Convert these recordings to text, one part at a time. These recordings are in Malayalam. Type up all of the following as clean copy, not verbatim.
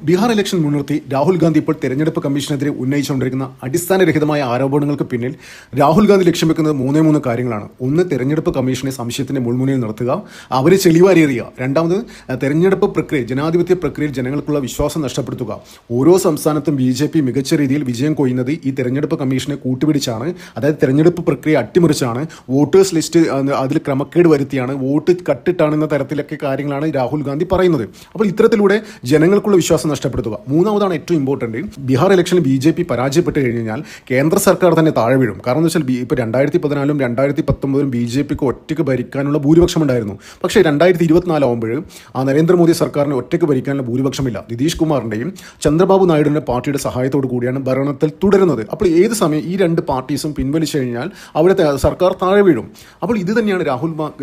ബീഹാർ ഇലക്ഷൻ മുൻനിർത്തി രാഹുൽ ഗാന്ധി ഇപ്പോൾ തെരഞ്ഞെടുപ്പ് കമ്മീഷനെതിരെ ഉന്നയിച്ചുകൊണ്ടിരിക്കുന്ന അടിസ്ഥാനരഹിതമായ ആരോപണങ്ങൾക്ക് പിന്നിൽ രാഹുൽ ഗാന്ധി ലക്ഷ്യം വെക്കുന്നത് മൂന്നേ കാര്യങ്ങളാണ്. ഒന്ന്, തെരഞ്ഞെടുപ്പ് കമ്മീഷനെ സംശയത്തിന്റെ മുൾമുനയിൽ നിർത്തുക, അവരെ ചെളിവാരിയെറിയുക. രണ്ടാമത്, തെരഞ്ഞെടുപ്പ് പ്രക്രിയ, ജനാധിപത്യ പ്രക്രിയയിൽ ജനങ്ങൾക്കുള്ള വിശ്വാസം നഷ്ടപ്പെടുത്തുക. ഓരോ സംസ്ഥാനത്തും BJP മികച്ച രീതിയിൽ വിജയം കൊയ്യുന്നത് ഈ തെരഞ്ഞെടുപ്പ് കമ്മീഷനെ കൂട്ടുപിടിച്ചാണ്. അതായത് തെരഞ്ഞെടുപ്പ് പ്രക്രിയ അട്ടിമറിച്ചാണ്, വോട്ടേഴ്സ് ലിസ്റ്റ് അതിൽ ക്രമക്കേട് വരുത്തിയാണ്, വോട്ട് കട്ടിട്ടാണെന്ന തരത്തിലൊക്കെ കാര്യങ്ങളാണ് രാഹുൽ ഗാന്ധി പറയുന്നത്. അപ്പോൾ ഇത്തരത്തിലൂടെ ജനങ്ങൾക്കുള്ള വിശ്വാസം നഷ്ടപ്പെടുത്തുക. മൂന്നാമതാണ് ഏറ്റവും ഇമ്പോർട്ടന്റ്. ബീഹാർ ഇലക്ഷനിൽ BJP പരാജയപ്പെട്ട് കഴിഞ്ഞാൽ കേന്ദ്ര സർക്കാർ തന്നെ താഴെ വീഴും. കാരണം എന്ന് വെച്ചാൽ ഇപ്പോൾ 2014 2019 BJPക്ക് ഒറ്റയ്ക്ക് ഭരിക്കാനുള്ള ഭൂരിപക്ഷം ഉണ്ടായിരുന്നു. പക്ഷേ 2024 ആകുമ്പോൾ ആ നരേന്ദ്രമോദി സർക്കാരിന് ഒറ്റയ്ക്ക് ഭരിക്കാനുള്ള ഭൂരിപക്ഷമില്ല. നിതീഷ് കുമാറിൻ്റെയും ചന്ദ്രബാബു നായിഡുവിൻ്റെ പാർട്ടിയുടെ സഹായത്തോടു കൂടിയാണ് ഭരണത്തിൽ തുടരുന്നത്. അപ്പോൾ ഏത് സമയം ഈ രണ്ട് പാർട്ടീസും പിൻവലിച്ചു കഴിഞ്ഞാൽ അവിടുത്തെ സർക്കാർ താഴെ വീഴും. അപ്പോൾ ഇത് തന്നെയാണ്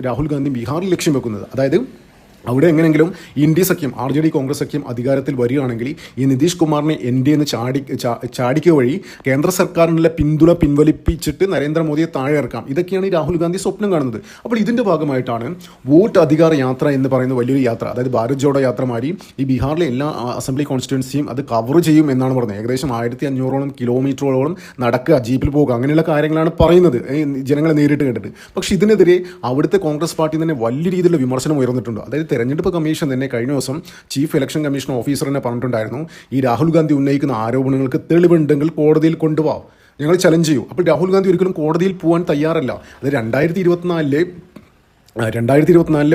രാഹുൽ ഗാന്ധി ബീഹാറിൽ ലക്ഷ്യം വെക്കുന്നത്. അതായത് അവിടെ എങ്ങനെയെങ്കിലും ഇന്ത്യ സഖ്യം, RJD കോൺഗ്രസ് സഖ്യം അധികാരത്തിൽ വരികയാണെങ്കിൽ ഈ നിതീഷ് കുമാറിനെ NDA ചാടിക്കുക വഴി കേന്ദ്ര സർക്കാരിനുള്ള പിന്തുണ പിൻവലിപ്പിച്ചിട്ട് നരേന്ദ്രമോദിയെ താഴെ ഇറക്കാം. ഇതൊക്കെയാണ് ഈ രാഹുൽ ഗാന്ധി സ്വപ്നം കാണുന്നത്. അപ്പോൾ ഇതിൻ്റെ ഭാഗമായിട്ടാണ് വോട്ട് അധികാര യാത്ര എന്ന് പറയുന്ന വലിയൊരു യാത്ര, അതായത് ഭാരത് ജോഡോ യാത്ര മാറി ഈ ബീഹാറിലെ എല്ലാ അസംബ്ലി കോൺസ്റ്റിറ്റ്യുവൻസിയും അത് കവർ ചെയ്യും എന്നാണ് പറയുന്നത്. ഏകദേശം 1500 കിലോമീറ്ററോളം നടക്കുക, ജീപ്പിൽ പോകുക, അങ്ങനെയുള്ള കാര്യങ്ങളാണ് പറയുന്നത് ജനങ്ങളെ നേരിട്ട് കണ്ടിട്ട്. പക്ഷേ ഇതിനെതിരെ അവിടുത്തെ കോൺഗ്രസ് പാർട്ടി തന്നെ വലിയ രീതിയിലുള്ള വിമർശനം ഉയർന്നിട്ടുണ്ട്. അതായത് തെരഞ്ഞെടുപ്പ് കമ്മീഷൻ തന്നെ കഴിഞ്ഞ ദിവസം ചീഫ് ഇലക്ഷൻ കമ്മീഷൻ ഓഫീസർ തന്നെ പറഞ്ഞിട്ടുണ്ടായിരുന്നു, ഈ രാഹുൽ ഗാന്ധി ഉന്നയിക്കുന്ന ആരോപണങ്ങൾക്ക് തെളിവുണ്ടെങ്കിൽ കോടതിയിൽ കൊണ്ടുപോകാം, ഞങ്ങൾ ചലഞ്ച് ചെയ്യും. അപ്പോൾ രാഹുൽ ഗാന്ധി ഒരിക്കലും കോടതിയിൽ പോകാൻ തയ്യാറല്ല. അത് 2024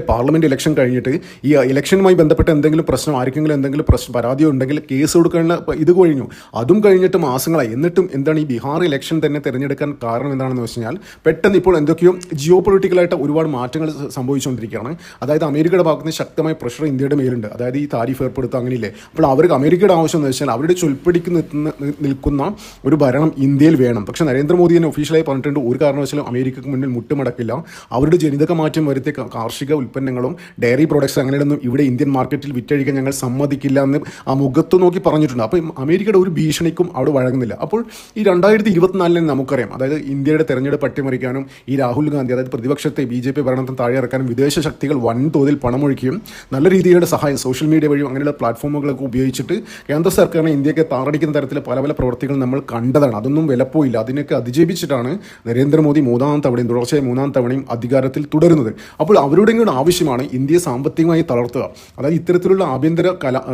പാർലമെൻറ്റ് ഇലക്ഷൻ കഴിഞ്ഞിട്ട് ഈ ഇലക്ഷനുമായി ബന്ധപ്പെട്ട എന്തെങ്കിലും പ്രശ്നം, ആർക്കെങ്കിലും എന്തെങ്കിലും പരാതിയോ ഉണ്ടെങ്കിൽ കേസ് കൊടുക്കാനുള്ള ഇത് കഴിഞ്ഞു. അതും കഴിഞ്ഞിട്ട് മാസങ്ങളായി. എന്നിട്ടും എന്താണ് ഈ ബീഹാർ ഇലക്ഷൻ തന്നെ തിരഞ്ഞെടുക്കാൻ കാരണം എന്താണെന്ന് വെച്ച് കഴിഞ്ഞാൽ പെട്ടെന്ന് ഇപ്പോൾ എന്തൊക്കെയോ ജിയോ പൊളിറ്റിക്കലായിട്ട് ഒരുപാട് മാറ്റങ്ങൾ സംഭവിച്ചുകൊണ്ടിരിക്കുകയാണ്. അതായത് അമേരിക്കയുടെ ഭാഗത്ത് നിന്ന് ശക്തമായ പ്രഷർ ഇന്ത്യയുടെ മേലുണ്ട്. അതായത് ഈ താരിഫ് ഏർപ്പെടുത്തുക, അങ്ങനെയില്ലേ. അപ്പോൾ അവർക്ക് അമേരിക്കയുടെ ആവശ്യം എന്ന് വെച്ചാൽ അവരുടെ ചൊൽപ്പടിക്ക് നിൽക്കുന്ന ഒരു ഭരണം ഇന്ത്യയിൽ വേണം. പക്ഷേ നരേന്ദ്രമോദി തന്നെ ഒഫീഷ്യലായി പറഞ്ഞിട്ടുണ്ട്, ഒരു കാരണവശാലും അമേരിക്കക്ക് മുന്നിൽ മുട്ടുമടക്കില്ല. അവരുടെ ജനിതക മാറ്റം വരുത്തിയ കാർഷിക ഉൽപ്പന്നങ്ങളും ഡയറി പ്രോഡക്ട്സ് അങ്ങനെയൊന്നും ഇവിടെ ഇന്ത്യൻ മാർക്കറ്റിൽ വിറ്റഴിക്കാൻ ഞങ്ങൾ സമ്മതിക്കില്ല എന്ന് ആ മുഖത്ത് നോക്കി പറഞ്ഞിട്ടുണ്ട്. അപ്പോൾ അമേരിക്കയുടെ ഒരു ഭീഷണിക്കും അവിടെ വഴങ്ങുന്നില്ല. അപ്പോൾ ഈ 2024 നമുക്കറിയാം, അതായത് ഇന്ത്യയുടെ തെരഞ്ഞെടുപ്പ് അട്ടിമറിക്കാനും ഈ രാഹുൽ ഗാന്ധി, അതായത് പ്രതിപക്ഷത്തെ BJP ഭരണത്തിന് താഴെ ഇറക്കാനും വിദേശ ശക്തികൾ വൻതോതിൽ പണമൊഴുക്കിയും നല്ല രീതിയിലുള്ള സഹായം സോഷ്യൽ മീഡിയ വഴിയും അങ്ങനെയുള്ള പ്ലാറ്റ്ഫോമുകളൊക്കെ ഉപയോഗിച്ചിട്ട് കേന്ദ്ര സർക്കാരിനെ ഇന്ത്യക്ക് താറടിക്കുന്ന തരത്തിൽ പല പ്രവർത്തികൾ നമ്മൾ കണ്ടതാണ്. അതൊന്നും വിലപ്പോയില്ല. അതിനൊക്കെ അതിജീവിച്ചിട്ടാണ് നരേന്ദ്രമോദി തുടർച്ചയായി മൂന്നാം തവണയും അധികാരത്തിൽ തുടരുന്നത്. അപ്പോൾ അവരുടെ കൂടെ ആവശ്യമാണ് ഇന്ത്യയെ സാമ്പത്തികമായി തളർത്തുക. അതായത് ഇത്തരത്തിലുള്ള ആഭ്യന്തര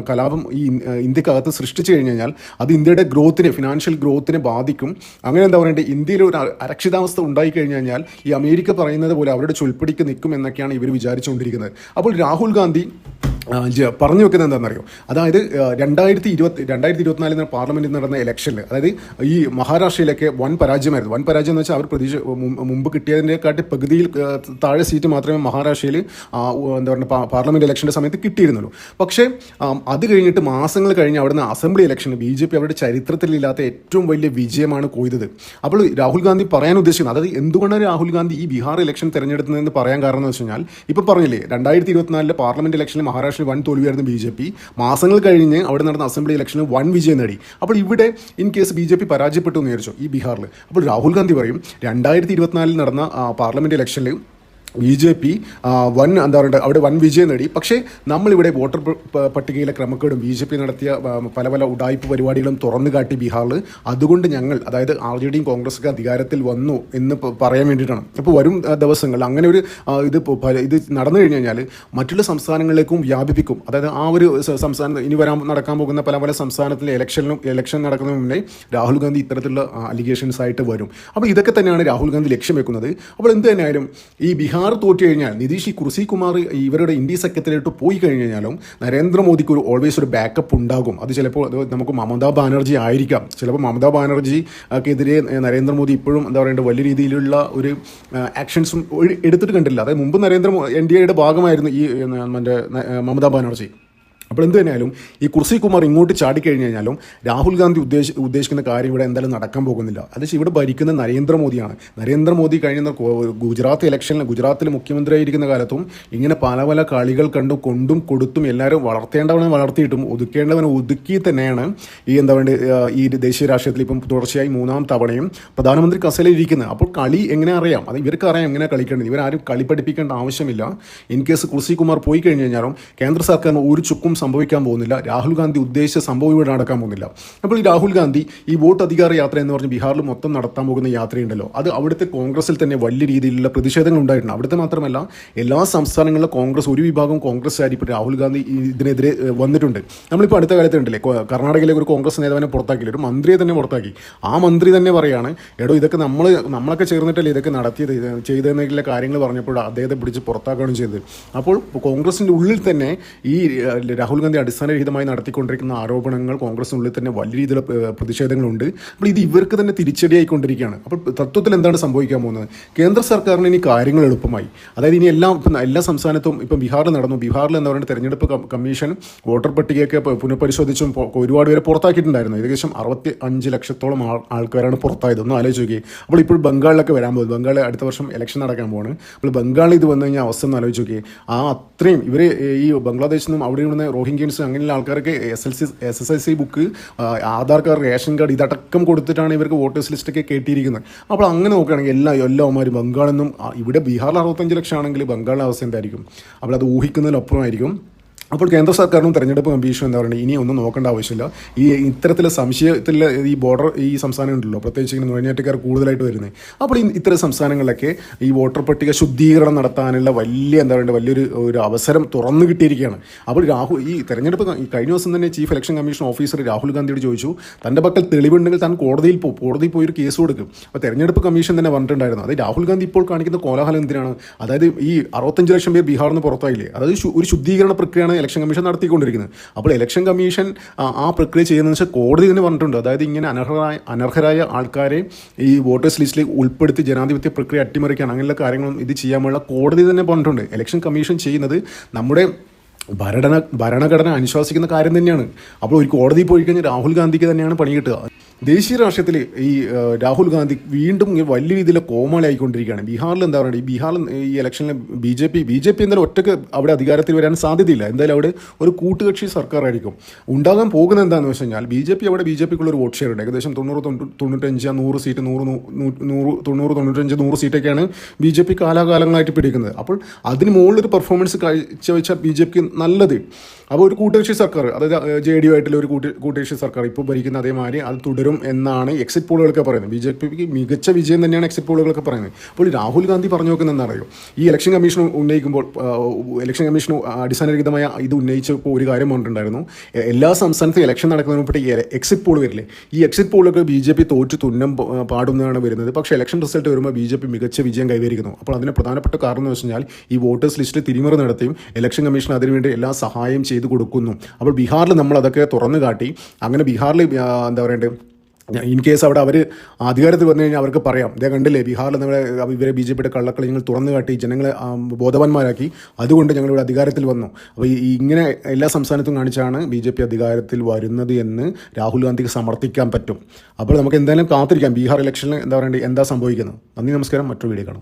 കലാപം ഈ ഇന്ത്യക്കകത്ത് സൃഷ്ടിച്ചു കഴിഞ്ഞാൽ അത് ഇന്ത്യയുടെ ഗ്രോത്തിനെ, ഫിനാൻഷ്യൽ ഗ്രോത്തിനെ ബാധിക്കും. അങ്ങനെ എന്താ പറയേണ്ടത്, ഇന്ത്യയിൽ ഒരു അരക്ഷിതാവസ്ഥ ഉണ്ടായിക്കഴിഞ്ഞാൽ ഈ അമേരിക്ക പറയുന്നത് പോലെ അവരുടെ ചൊൽപ്പടിക്ക് നിൽക്കും എന്നൊക്കെയാണ് ഇവർ വിചാരിച്ചുകൊണ്ടിരിക്കുന്നത്. അപ്പോൾ രാഹുൽ ഗാന്ധി പറഞ്ഞു വെക്കുന്നത് എന്താണെന്നറിയോ, അതായത് 2024 പാർലമെൻറ്റിൽ നടന്ന ഇലക്ഷനിൽ, അതായത് ഈ മഹാരാഷ്ട്രയിലൊക്കെ വൻ പരാജയമായിരുന്നു. വൻ പരാജയം എന്ന് വെച്ചാൽ അവർ മുമ്പ് കിട്ടിയതിൻ്റെക്കാട്ടി പകുതിയിൽ താഴെ സീറ്റ് മാത്രമേ മഹാരാഷ്ട്രയിൽ എന്താ പറയുക പാർലമെൻറ്റ് ഇലക്ഷൻ്റെ സമയത്ത് കിട്ടിയിരുന്നുള്ളൂ. പക്ഷേ അത് കഴിഞ്ഞിട്ട് മാസങ്ങൾ കഴിഞ്ഞ് അവിടുന്ന് അസംബ്ലി ഇലക്ഷന് BJP അവരുടെ ചരിത്രത്തിലില്ലാത്ത ഏറ്റവും വലിയ വിജയമാണ് കൊയ്തത്. അപ്പോൾ രാഹുൽ ഗാന്ധി പറയാൻ ഉദ്ദേശിക്കുന്നത്, അതായത് എന്തുകൊണ്ടാണ് രാഹുൽ ഗാന്ധി ഈ ബീഹാർ ഇലക്ഷൻ തിരഞ്ഞെടുത്തതെന്ന് പറയാൻ കാരണം എന്ന് വെച്ച് കഴിഞ്ഞാൽ, ഇപ്പോൾ പറഞ്ഞില്ലേ 2024 പാർലമെൻറ്റ് ഇലക്ഷനിൽ മഹാരാഷ്ട്ര വൻ തോൽവിയായിരുന്നു BJP. മാസങ്ങൾ കഴിഞ്ഞ് അവിടെ നടന്ന അസംബ്ലി ഇലക്ഷനിൽ വൻ വിജയം നേടി. അപ്പോൾ ഇവിടെ ഇൻ കേസ് BJP പരാജയപ്പെട്ടു എന്ന് വിചാരിച്ചു ഈ ബീഹാറിൽ. അപ്പോൾ രാഹുൽ ഗാന്ധി പറയും 2024 നടന്ന പാർലമെൻറ്റ് ഇലക്ഷനിൽ BJP എന്താ പറയുക അവിടെ വൻ വിജയം നേടി. പക്ഷേ നമ്മളിവിടെ വോട്ടർ പട്ടികയിലെ ക്രമക്കേടും BJP നടത്തിയ പല ഉഡായിപ്പ് പരിപാടികളും തുറന്നു കാട്ടി ബീഹാറിൽ. അതുകൊണ്ട് ഞങ്ങൾ, അതായത് RJD കോൺഗ്രസ്സൊക്കെ അധികാരത്തിൽ വന്നു എന്ന് പറയാൻ വേണ്ടിയിട്ടാണ്. അപ്പോൾ വരും ദിവസങ്ങളിൽ അങ്ങനെ ഒരു ഇത് നടന്നു കഴിഞ്ഞാൽ മറ്റുള്ള സംസ്ഥാനങ്ങളിലേക്കും വ്യാപിപ്പിക്കും. അതായത് ആ ഒരു സംസ്ഥാനം ഇനി നടക്കാൻ പോകുന്ന പല സംസ്ഥാനത്തിലെ ഇലക്ഷൻ നടക്കുന്നതിന് മുന്നേ രാഹുൽ ഗാന്ധി ഇത്തരത്തിലുള്ള അലിഗേഷൻസ് ആയിട്ട് വരും. അപ്പോൾ ഇതൊക്കെ തന്നെയാണ് രാഹുൽ ഗാന്ധി ലക്ഷ്യം വെക്കുന്നത്. അപ്പോൾ എന്ത് തന്നെയായാലും ഈ ബീഹാർ തോറ്റു കഴിഞ്ഞാൽ നിതീഷ് കുർസി കുമാർ ഇവരുടെ ഇന്ത്യ സഖ്യത്തിലോട്ട് പോയി കഴിഞ്ഞാലും നരേന്ദ്രമോദിക്ക് ഓൾവേസ് ഒരു ബാക്കപ്പ് ഉണ്ടാകും. അത് ചിലപ്പോൾ നമുക്ക് മമതാ ബാനർജി ആയിരിക്കാം. ചിലപ്പോൾ മമതാ ബാനർജിക്കെതിരെ നരേന്ദ്രമോദി ഇപ്പോഴും എന്താ പറയേണ്ടത് വലിയ രീതിയിലുള്ള ഒരു ആക്ഷൻസും എടുത്തിട്ട് കണ്ടില്ല. അതായത് മുമ്പ് NDAയുടെ ഭാഗമായിരുന്നു ഈ മമതാ ബാനർജി. അപ്പോൾ എന്ത് തന്നെയാലും ഈ കുർസി കുമാർ ഇങ്ങോട്ട് ചാടിക്കഴിഞ്ഞാലും രാഹുൽ ഗാന്ധി ഉദ്ദേശിക്കുന്ന കാര്യം ഇവിടെ എന്തായാലും നടക്കാൻ പോകുന്നില്ല. അത് ഇവിടെ ഭരിക്കുന്ന നരേന്ദ്രമോദിയാണ്. നരേന്ദ്രമോദി കഴിഞ്ഞ ഗുജറാത്തിൽ മുഖ്യമന്ത്രിയായിരിക്കുന്ന കാലത്തും ഇങ്ങനെ പല കളികൾ കൊണ്ടും കൊടുത്തും എല്ലാവരും വളർത്തേണ്ടവനെ വളർത്തിയിട്ടും ഒതുക്കേണ്ടവനെ ഒതുക്കി തന്നെയാണ് ഈ എന്താ പറയുക ഈ ദേശീയ രാഷ്ട്രീയത്തിൽ ഇപ്പം തുടർച്ചയായി മൂന്നാം തവണയും പ്രധാനമന്ത്രി കസേരയിലിരിക്കുന്നത്. അപ്പോൾ കളി എങ്ങനെ അറിയാം, അത് ഇവർക്ക് അറിയാം എങ്ങനെ കളിക്കേണ്ടത്. ഇവരാരും കളി പഠിപ്പിക്കേണ്ട ആവശ്യമില്ല. ഇൻ കേസ് കുർസി കുമാർ പോയി കഴിഞ്ഞാലും കേന്ദ്ര സർക്കാരിന് ഒരു ചുക്കും സംഭവിക്കാൻ പോകുന്നില്ല. രാഹുൽ ഗാന്ധി ഉദ്ദേശിച്ച സംഭവം ഇവിടെ നടക്കാൻ പോകുന്നില്ല. അപ്പോൾ ഈ രാഹുൽ ഗാന്ധി ഈ വോട്ട് അധികാര യാത്ര എന്ന് പറഞ്ഞ് ബീഹാറിൽ മൊത്തം നടത്താൻ പോകുന്ന യാത്രയുണ്ടല്ലോ, അത് അവിടുത്തെ കോൺഗ്രസിൽ തന്നെ വലിയ രീതിയിലുള്ള പ്രതിഷേധങ്ങൾ ഉണ്ടായിട്ടുണ്ട്. അവിടുത്തെ മാത്രമല്ല, എല്ലാ സംസ്ഥാനങ്ങളിലും കോൺഗ്രസ്, ഒരു വിഭാഗം കോൺഗ്രസ്സുകാർ ഇപ്പോൾ രാഹുൽ ഗാന്ധി ഇതിനെതിരെ വന്നിട്ടുണ്ട്. നമ്മളിപ്പോൾ അടുത്ത കാലത്ത് ഉണ്ടല്ലേ, കർണാടകയിലെ ഒരു കോൺഗ്രസ് നേതാവിനെ പുറത്താക്കിയില്ല, ഒരു മന്ത്രിയെ തന്നെ പുറത്താക്കി. ആ മന്ത്രി തന്നെ പറയാണ്, എടോ ഇതൊക്കെ നമ്മളൊക്കെ ചേർന്നിട്ടല്ലേ ഇതൊക്കെ നടത്തിയത്, ചെയ്തെന്നുള്ള കാര്യങ്ങൾ പറഞ്ഞപ്പോൾ അദ്ദേഹത്തെ പിടിച്ച് പുറത്താക്കുകയാണ് ചെയ്തത്. അപ്പോൾ കോൺഗ്രസിൻ്റെ ഉള്ളിൽ തന്നെ ഈ രാഹുൽ ഗാന്ധി അടിസ്ഥാനരഹിതമായി നടത്തിക്കൊണ്ടിരിക്കുന്ന ആരോപണങ്ങൾ കോൺഗ്രസിനുള്ളിൽ തന്നെ വലിയ രീതിയിലുള്ള പ്രതിഷേധങ്ങളുണ്ട്. അപ്പോൾ ഇത് ഇവർക്ക് തന്നെ തിരിച്ചടിയായിക്കൊണ്ടിരിക്കുകയാണ്. അപ്പോൾ തത്വത്തിൽ എന്താണ് സംഭവിക്കാൻ പോകുന്നത്? കേന്ദ്ര സർക്കാരിന് ഇനി കാര്യങ്ങൾ എളുപ്പമായി. അതായത് ഇനി എല്ലാ സംസ്ഥാനത്തും ഇപ്പം ബീഹാറിൽ നടന്നു. ബീഹാറിൽ എന്താ പറയുക, തെരഞ്ഞെടുപ്പ് കമ്മീഷൻ വോട്ടർ പട്ടികയൊക്കെ പുനഃപരിശോധിച്ചും ഒരുപാട് പേരെ പുറത്താക്കിയിട്ടുണ്ടായിരുന്നു. ഏകദേശം 65 ലക്ഷത്തോളം ആൾക്കാരാണ് പുറത്തായത്. ഒന്ന് ആലോചിച്ച് നോക്കി. അപ്പോൾ ഇപ്പോൾ ബംഗാളിലൊക്കെ വരാൻ പോകും. ബംഗാൾ അടുത്ത വർഷം ഇലക്ഷൻ നടക്കാൻ പോവാണ്. അപ്പോൾ ബംഗാളിൽ ഇത് വന്നു കഴിഞ്ഞാൽ അവസ്ഥ ഒന്ന് ആലോചിച്ച് നോക്കി. അത്രയും ഇവർ ഈ ബംഗ്ലാദേശിൽ നിന്നും അവിടെ നിന്ന് റോഹിംഗ്യൻസ് അങ്ങനെയുള്ള ആൾക്കാർക്ക് SSLC book, Aadhaar card, ration card ഇതടക്കം കൊടുത്തിട്ടാണ് ഇവർക്ക് വോട്ടേഴ്സ് ലിസ്റ്റൊക്കെ കേട്ടിയിരിക്കുന്നത്. അപ്പോൾ അങ്ങനെ നോക്കുകയാണെങ്കിൽ എല്ലാവരും ബംഗാളിൽ നിന്നും, ഇവിടെ ബീഹാറിൽ 65 ലക്ഷം ആണെങ്കിൽ ബംഗാളിലെ അവസ്ഥ എന്തായിരിക്കും? അപ്പോൾ അത് ഊഹിക്കുന്നതിലപ്പുറമായിരിക്കും. അപ്പോൾ കേന്ദ്ര സർക്കാരിനും തെരഞ്ഞെടുപ്പ് കമ്മീഷനും എന്താ പറയുക, ഇനി ഒന്നും നോക്കേണ്ട ആവശ്യമില്ല. ഇത്തരത്തിലെ സംശയത്തിൽ ഈ ബോർഡർ ഈ സംസ്ഥാനം ഉണ്ടല്ലോ, പ്രത്യേകിച്ച് ഇങ്ങനെ നുഴഞ്ഞേറ്റക്കാർ കൂടുതലായിട്ട് വരുന്നത്. അപ്പോൾ ഇത്തരം സംസ്ഥാനങ്ങളിലൊക്കെ ഈ വോട്ടർ പട്ടിക ശുദ്ധീകരണം നടത്താനുള്ള വലിയൊരു അവസരം തുറന്നു കിട്ടിയിരിക്കുകയാണ്. അപ്പോൾ ഈ തെരഞ്ഞെടുപ്പ് കഴിഞ്ഞ ദിവസം തന്നെ chief election commission officer Rahul ഗാന്ധിയോട് ചോദിച്ചു, തൻ്റെ പക്കൽ തെളിവുണ്ടെങ്കിൽ താൻ കോടതിയിൽ പോയി ഒരു കേസ് കൊടുക്കും. അപ്പോൾ തെരഞ്ഞെടുപ്പ് കമ്മീഷൻ തന്നെ പറഞ്ഞിട്ടുണ്ടായിരുന്നു, അത് രാഹുൽ ഗാന്ധി ഇപ്പോൾ കാണിക്കുന്ന കോലാഹലം എന്തിനാണ്? അതായത് ഈ 65 ലക്ഷം പേർ ബീഹാറിൽ നിന്ന് പുറത്തായില്ലേ, അതായത് ഒരു ശുദ്ധീകരണ പ്രക്രിയയാണ് ഇലക്ഷൻ കമ്മീഷൻ നടത്തിക്കൊണ്ടിരിക്കുന്നത്. അപ്പോൾ ഇലക്ഷൻ കമ്മീഷൻ ആ പ്രക്രിയ ചെയ്യുന്നതെന്ന് വെച്ചാൽ കോടതി തന്നെ പറഞ്ഞിട്ടുണ്ട്, അതായത് ഇങ്ങനെ അനർഹരായ ആൾക്കാരെ ഈ വോട്ടേഴ്സ് ലിസ്റ്റിൽ ഉൾപ്പെടുത്തി ജനാധിപത്യ പ്രക്രിയ അട്ടിമറിക്കാൻ അങ്ങനെയുള്ള കാര്യങ്ങളും ഇത് ചെയ്യാനുള്ള കോടതി തന്നെ പറഞ്ഞിട്ടുണ്ട്. ഇലക്ഷൻ കമ്മീഷൻ ചെയ്യുന്നത് നമ്മുടെ ഭരണഘടന അനുശാസിക്കുന്ന കാര്യം തന്നെയാണ്. അപ്പോൾ ഒരു കോടതി പോയി കഴിഞ്ഞാൽ രാഹുൽ ഗാന്ധിക്ക് തന്നെയാണ് പണി കിട്ടുക. ദേശീയ രാഷ്ട്രീയത്തിൽ ഈ രാഹുൽ ഗാന്ധി വീണ്ടും വലിയ രീതിയിൽ കോമാളിയായിക്കൊണ്ടിരിക്കുകയാണ്. ബീഹാറിൽ എന്താ പറയുക, ബീഹാറിൽ ഈ ഇലക്ഷനിൽ ബി ജെ പി എന്തായാലും ഒറ്റയ്ക്ക് അവിടെ അധികാരത്തിൽ വരാൻ സാധ്യതയില്ല. എന്തായാലും അവിടെ ഒരു കൂട്ടുകക്ഷി സർക്കാരായിരിക്കും ഉണ്ടാകാൻ പോകുന്നത്. എന്താണെന്ന് വെച്ച് കഴിഞ്ഞാൽ ബി ജെ പിക്കുള്ളൊരു വോട്ട് ഷെയർ ഉണ്ട്. ഏകദേശം 90-95 100 സീറ്റ് 90-95 സീറ്റൊക്കെയാണ് ബി ജെ പി കാലാകാലങ്ങളായിട്ട് പിടിക്കുന്നത്. അപ്പോൾ അതിന് മുകളിലൊരു പെർഫോമൻസ് കാഴ്ചവെച്ചാൽ ബി ജെ പിക്ക് നല്ലത്. അപ്പോൾ ഒരു കൂട്ടുകക്ഷി സർക്കാർ, അതായത് JDU ആയിട്ടുള്ള ഒരു കൂട്ടുകക്ഷി സർക്കാർ ഇപ്പോൾ ഭരിക്കുന്ന അതേമാതിരി അത് തുടരും എന്നാണ് എക്സിറ്റ് പോളുകളൊക്കെ പറയുന്നത്. ബി ജെ പിക്ക് മികച്ച വിജയം തന്നെയാണ് എക്സിറ്റ് പോളുകളൊക്കെ പറയുന്നത്. അപ്പോൾ രാഹുൽ ഗാന്ധി പറഞ്ഞു നോക്കുന്നത് എന്താണെന്നറിയോ, ഈ ഇലക്ഷൻ കമ്മീഷൻ ഉന്നയിക്കുമ്പോൾ ഇലക്ഷൻ കമ്മീഷൻ അടിസ്ഥാനരഹിതമായ ഇത് ഉന്നയിച്ചപ്പോൾ ഒരു കാര്യം പറഞ്ഞിട്ടുണ്ടായിരുന്നു, എല്ലാ സംസ്ഥാനത്തും ഇലക്ഷൻ നടക്കുന്നതിന് മുമ്പ് ഈ എക്സിറ്റ് പോൾ വരില്ലേ, ഈ എക്സിറ്റ് പോളൊക്കെ BJP തോറ്റ് തുന്നം പാടുന്നതാണ് വരുന്നത്. പക്ഷേ ഇലക്ഷൻ റിസൾട്ട് വരുമ്പോൾ BJP മികച്ച വിജയം കൈവരിക്കുന്നു. അപ്പോൾ അതിന് പ്രധാനപ്പെട്ട കാരണം എന്ന് വെച്ച് കഴിഞ്ഞാൽ ഈ വോട്ടേഴ്സ് ലിസ്റ്റ് തിരിമറി നടത്തിയും ഇലക്ഷൻ കമ്മീഷൻ അതിനുവേണ്ടി എല്ലാ സഹായം ചെയ്തു കൊടുക്കുന്നു. അപ്പോൾ ബീഹാറിൽ നമ്മൾ അതൊക്കെ തുറന്നു കാട്ടി. അങ്ങനെ ബീഹാറിൽ എന്താ പറയണ്ടേ, ഇൻ കേസ് അവിടെ അവർ അധികാരത്തിൽ വന്നു കഴിഞ്ഞാൽ അവർക്ക് പറയാം, ഇതേ കണ്ടില്ലേ ബീഹാറിൽ ഇവരെ BJPയുടെ കള്ളക്കളി ഞങ്ങൾ തുറന്നു കാട്ടി ജനങ്ങളെ ബോധവാന്മാരാക്കി, അതുകൊണ്ട് ഞങ്ങളിവിടെ അധികാരത്തിൽ വന്നു. അപ്പോൾ ഇങ്ങനെ എല്ലാ സംസ്ഥാനത്തും കാണിച്ചാണ് BJP അധികാരത്തിൽ വരുന്നത് എന്ന് രാഹുൽ ഗാന്ധിക്ക് സമർത്ഥിക്കാൻ പറ്റും. അപ്പോൾ നമുക്ക് എന്തായാലും കാത്തിരിക്കാം ബീഹാർ ഇലക്ഷനിൽ എന്താ സംഭവിക്കുന്നത്. നന്ദി, നമസ്കാരം. മറ്റൊരു വീഡിയോ കാണാം.